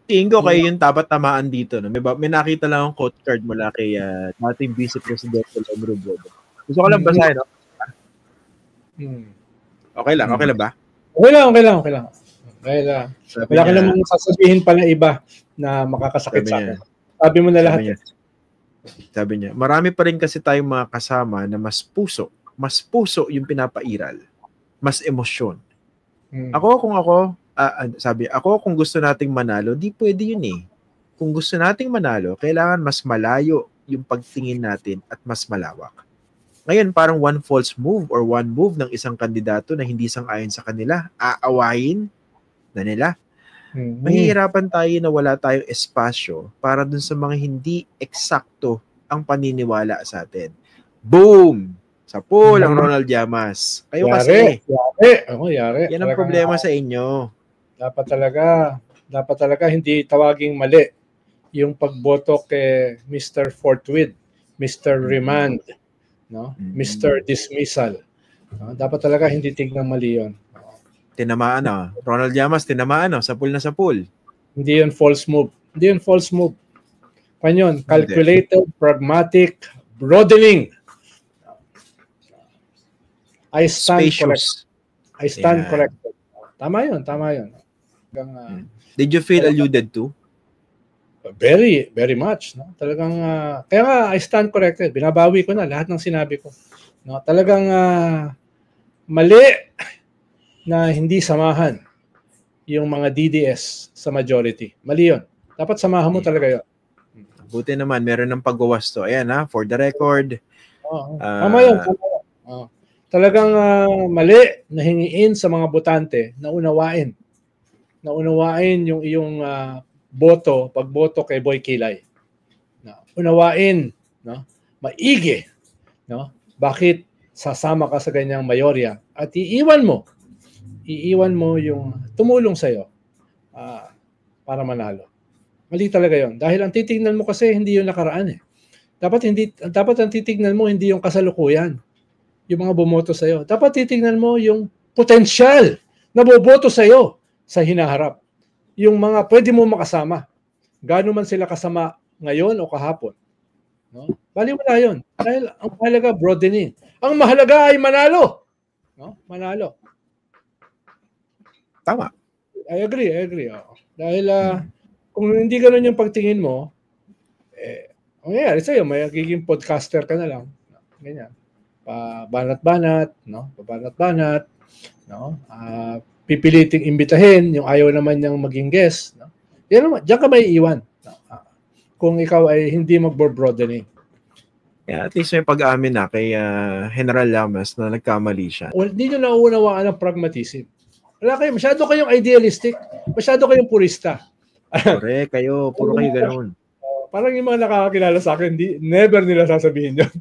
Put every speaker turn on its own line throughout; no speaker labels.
Tingin ko kayo yung dapat tamaan dito. No? May nakita lang ang quote card mula kay dating Vice President Lom Robredo. Gusto ko lang basahin, no? Okay lang ba?
Okay lang. Wala ka namang sasabihin pa na iba na makakasakit sa akin. Sabi mo na lahat.
Sabi niya, marami pa rin kasi tayong mga kasama na mas puso yung pinapairal. Mas emosyon. Ako kung gusto nating manalo, di pwede yun eh. Kung gusto nating manalo, kailangan mas malayo yung pagtingin natin at mas malawak. Ngayon, parang one false move or one move ng isang kandidato na hindi sang-ayon sa kanila, aawayin na nila. Mahihirapan tayo na wala tayong espasyo para dun sa mga hindi eksakto ang paniniwala sa atin. Boom! Sa pool ang Ronald Llamas. Kayo kasi.
Yari.
Yan ang problema sa inyo.
Dapat talaga hindi tawaging mali yung pagboto kay Mr. Forthwith, Mr. Remand, no? Mr. Dismissal. Dapat talaga hindi tignang mali yun.
Tinamaan Ronald Llamas, tinamaan sa pool na sa pool.
Hindi yun false move. Panyon, calculated, pragmatic, broadening. I stand corrected. Tama yun.
Did you feel alluded to?
Very, very much. No? Talagang, kaya nga, I stand corrected. Binabawi ko na lahat ng sinabi ko. No? Talagang mali na hindi samahan yung mga DDS sa majority. Mali yun. Dapat samahan mo talaga yun.
Buti naman, meron ng pagwawasto. Ayan for the record.
Tama yun. Talagang mali na hingiin sa mga botante na unawain yung iyong pagboto kay Boy Kilay. Unawain, no? Maigi, no? Bakit sasama ka sa ganyang mayorya at iiwan mo yung tumulong sa'yo para manalo. Mali talaga yon. Dahil ang titignan mo kasi hindi yung nakaraan eh. Dapat ang titignan mo hindi yung kasalukuyan. Yung mga bumoto sa'yo. Dapat titignan mo yung potensyal na boboto sa'yo sa hinaharap. Yung mga pwede mo makasama. Gaano man sila kasama ngayon o kahapon. No? Baliwala yun. Dahil ang mahalaga, broadening. Ang mahalaga ay manalo. No? Manalo.
Tama.
I agree. Dahil kung hindi ganoon yung pagtingin mo, sa'yo, may magiging podcaster ka na lang. Ganyan. Pabanat-banat, no? Pipiliting imbitahin, yung ayaw naman niyang maging guest. No? Yan naman, diyan ka may iwan. No? Kung ikaw ay hindi mag-broadening.
Yeah, at least may pag-amin na kay General Llamas na nagkamali siya.
Hindi nyo nauunawaan ang pragmatism. Masyado kayong idealistic. Masyado kayong purista.
Correct, puro kayo ganoon.
Parang yung mga nakakakilala sa akin, never nila sasabihin yun.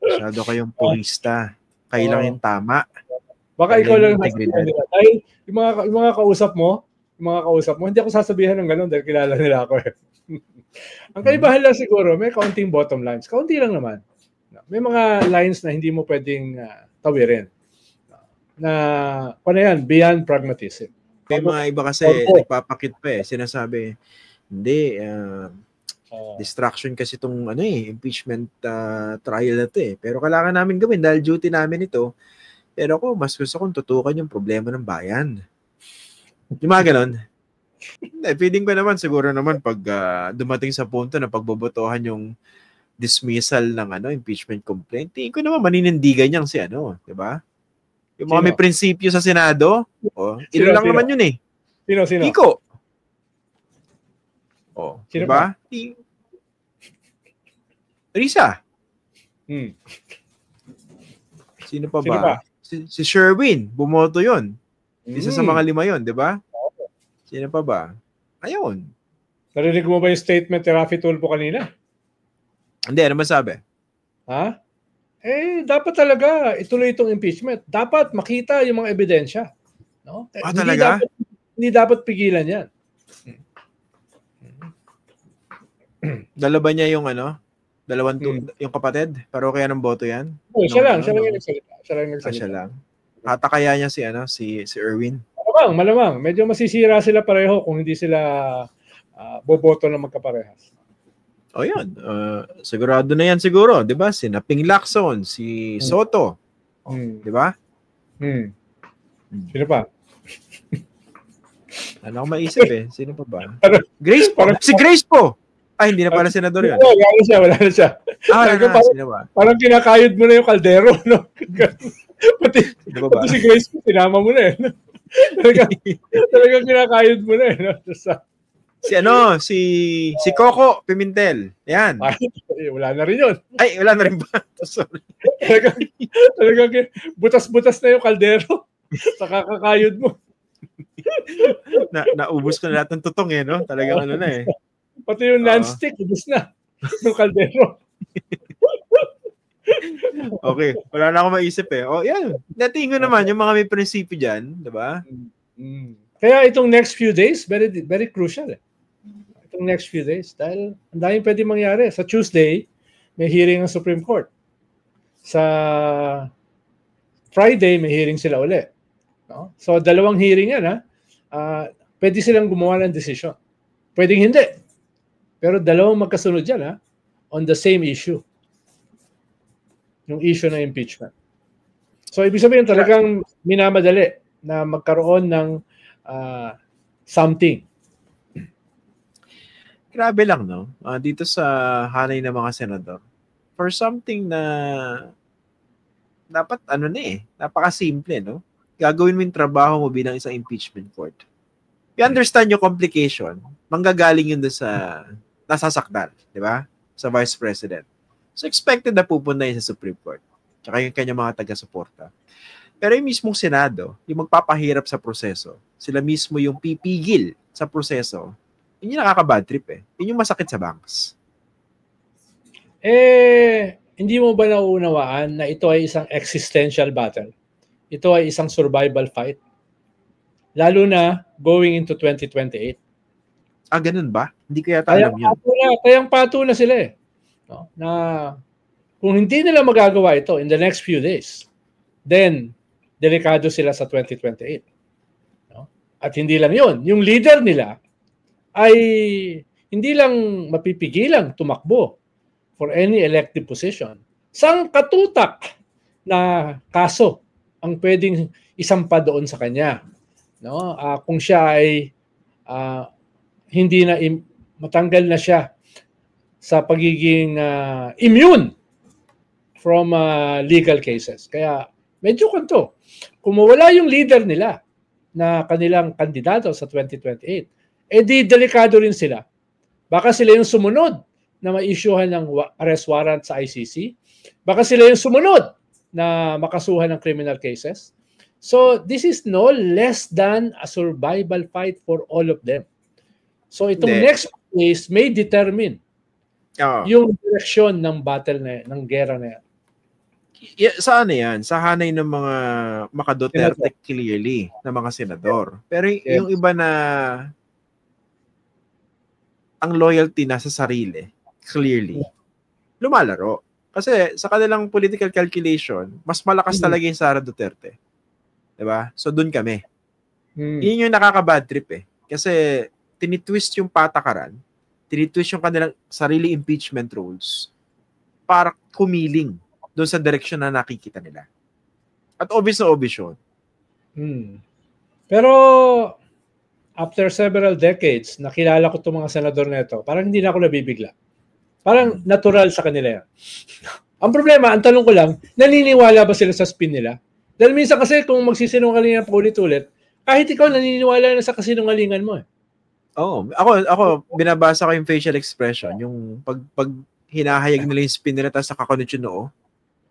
Masyado kayong purista. Kayo lang yung tama.
Baka ikaw lang sasabihin nila. Dahil yung mga kausap mo, hindi ako sasabihin ng gano'n dahil kilala nila ako eh. Ang kaibahan lang siguro, may kaunting bottom lines. Kaunti lang naman. May mga lines na hindi mo pwedeng tawirin. Beyond pragmatism.
May mga iba kasi nagpapakit pa sinasabi, hindi, distraction kasi itong impeachment trial na ito Pero kailangan namin gawin dahil duty namin ito. Pero ako, mas gusto kong tutukan yung problema ng bayan. Yung mga ganon. Feeling ko naman, siguro naman pag dumating sa punto na pagbobotohan yung dismissal ng impeachment complaint, tingin ko naman maninindigan niyang si di ba? Yung mga may prinsipyo sa Senado, ilo lang naman yun eh.
Sino?
Kiko.
Sino
diba? Risa. Sino pa ba? Si Sherwin, bumoto yun. Isa sa mga 5 yun, di ba? Sino pa ba? Ayun.
Narinig mo ba yung statement ni Raffy Tulfo kanina?
Hindi, ano masabi?
Ha? Dapat talaga ituloy itong impeachment. Dapat makita yung mga ebidensya. No?
Talaga?
Hindi dapat pigilan yan.
Dala ba niya yung yung kapatid? Pero kaya ng boto yan?
Siya lang yung nagsalita.
Siya lang. Hatakaya niya si Erwin.
Malamang. Medyo masisira sila pareho kung hindi sila boboto na magkaparehas.
O yun, sigurado na yan siguro, di ba? Sina Ping Lacson, si Soto, di ba?
Sino pa?
Ano ako maisip eh? Sino pa ba? Grace po. Si Grace po! Ay, hindi na pala senador yun.
Wala na siya.
Wala na. Sino ba?
Parang kinakayod mo na yung kaldero, no? pati si Grace po, sinama mo na eh. Talagang kinakayod mo na eh. No?
Si Coco Pimentel. Yan.
Wala na rin yun.
Ay, wala na rin ba? Sorry.
Talagang butas-butas na yung kaldero sa kakakayod mo.
Naubos ko na lahat ng tutong eh, no? Talagang ano na eh.
Pati yung non-stick, ubos na. Yung kaldero.
Okay, wala na akong maisip eh. O, yan. Natingin ko naman yung mga may prinsipyo dyan, di ba?
Kaya itong next few days, very very crucial eh. Itong next few days. Dahil ang daming pwede mangyari. Sa Tuesday, may hearing ang Supreme Court. Sa Friday, may hearing sila uli. No? So, dalawang hearing yan, ha? Pwede silang gumawa ng decision. Pwedeng hindi. Pero dalawang magkasunod yan, ha? On the same issue. Yung issue ng impeachment. So, ibig sabihin talagang minamadali na magkaroon ng something.
Grabe lang, no? Dito sa hanay ng mga senador. For something na dapat, napakasimple, no? Gagawin mo yung trabaho mo bilang isang impeachment court. You understand yung complication, manggagaling yun doon sa nasasakdal, di ba? Sa Vice President. So, expected na pupunta yun sa Supreme Court. Tsaka yung kanyang mga taga-suporta. Pero yung mismong Senado, yung magpapahirap sa proseso, sila mismo yung pipigil sa proseso, yun yung nakaka-bad trip eh. Yun yung masakit sa banks.
Hindi mo ba nauunawaan na ito ay isang existential battle? Ito ay isang survival fight. Lalo na going into 2028.
Ganun ba? Hindi ko yata alam yun.
Kayang pato na sila eh. No? Na kung hindi nila magagawa ito in the next few days, then delikado sila sa 2028. No? At hindi lang yun. Yung leader nila ay hindi lang mapipigilang tumakbo for any elective position. Sangkatutak na kaso ang pwedeng isampa doon sa kanya. No? Kung siya ay hindi na matanggal na siya sa pagiging immune from legal cases. Kaya medyo kanto. Kung mawala yung leader nila na kanilang kandidato sa 2028, di delikado rin sila. Baka sila yung sumunod na ma-issuehan ng arrest warrant sa ICC. Baka sila yung sumunod na makasuhan ng criminal cases. So this is no less than a survival fight for all of them. So itong next phase may determine yung direksyon ng battle ng gera na yan.
Saan yan? Sa hanay ng mga maka-Duterte clearly na mga senador. Pero yung iba na ang loyalty na sa sarili, clearly, lumalaro. Kasi sa kanilang political calculation, mas malakas talaga yung Sara Duterte. Diba? So, dun kami. Yun yung nakaka-bad trip eh. Kasi tinitwist yung patakaran, tinitwist yung kanilang sarili impeachment rules para kumiling doon sa direksyon na nakikita nila. At obvious na obvious yun.
Pero after several decades, nakilala ko itong mga senador na ito, parang hindi na ako nabibigla. Parang natural sa kanila yan. Ang problema, ang tanong ko lang, naniniwala ba sila sa spin nila? Dahil minsan kasi kung magsisinungalingan pa ulit-ulit, kahit ikaw naniniwala na sa kasinungalingan mo eh.
Oo. Ako, binabasa ko yung facial expression, yung pag hinahayag nila yung spin nila tapos nakakunot yung noo.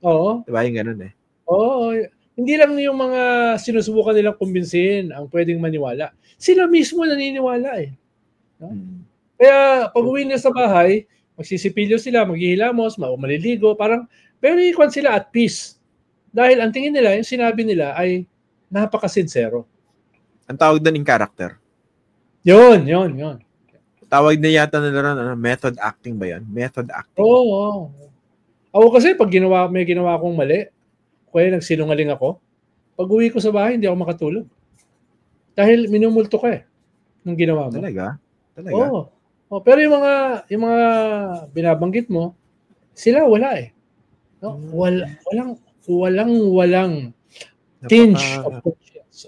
Oo.
Diba yung ganun eh?
Oo. Hindi lang yung mga sinusubukan nilang kumbinsihin ang pwedeng maniwala. Sila mismo naniniwala eh. No? Kaya pag uwi nila sa bahay, magsisipilyo sila, maghihilamos, maliligo, parang very sila at peace. Dahil ang tingin nila, yung sinabi nila ay napaka-sincero.
Ang tawag doon in character.
Yun.
Tawag na yata nila ron, method acting ba yan? Method acting.
Oo. Ako kasi pag may ginawa akong mali, kaya nagsinungaling ako, pag uwi ko sa bahay, hindi ako makatulog. Dahil minumulto ka nung ginawa mo.
Talaga?
Oo. Pero yung mga binabanggit mo, sila wala No? Walang tinge of conscience.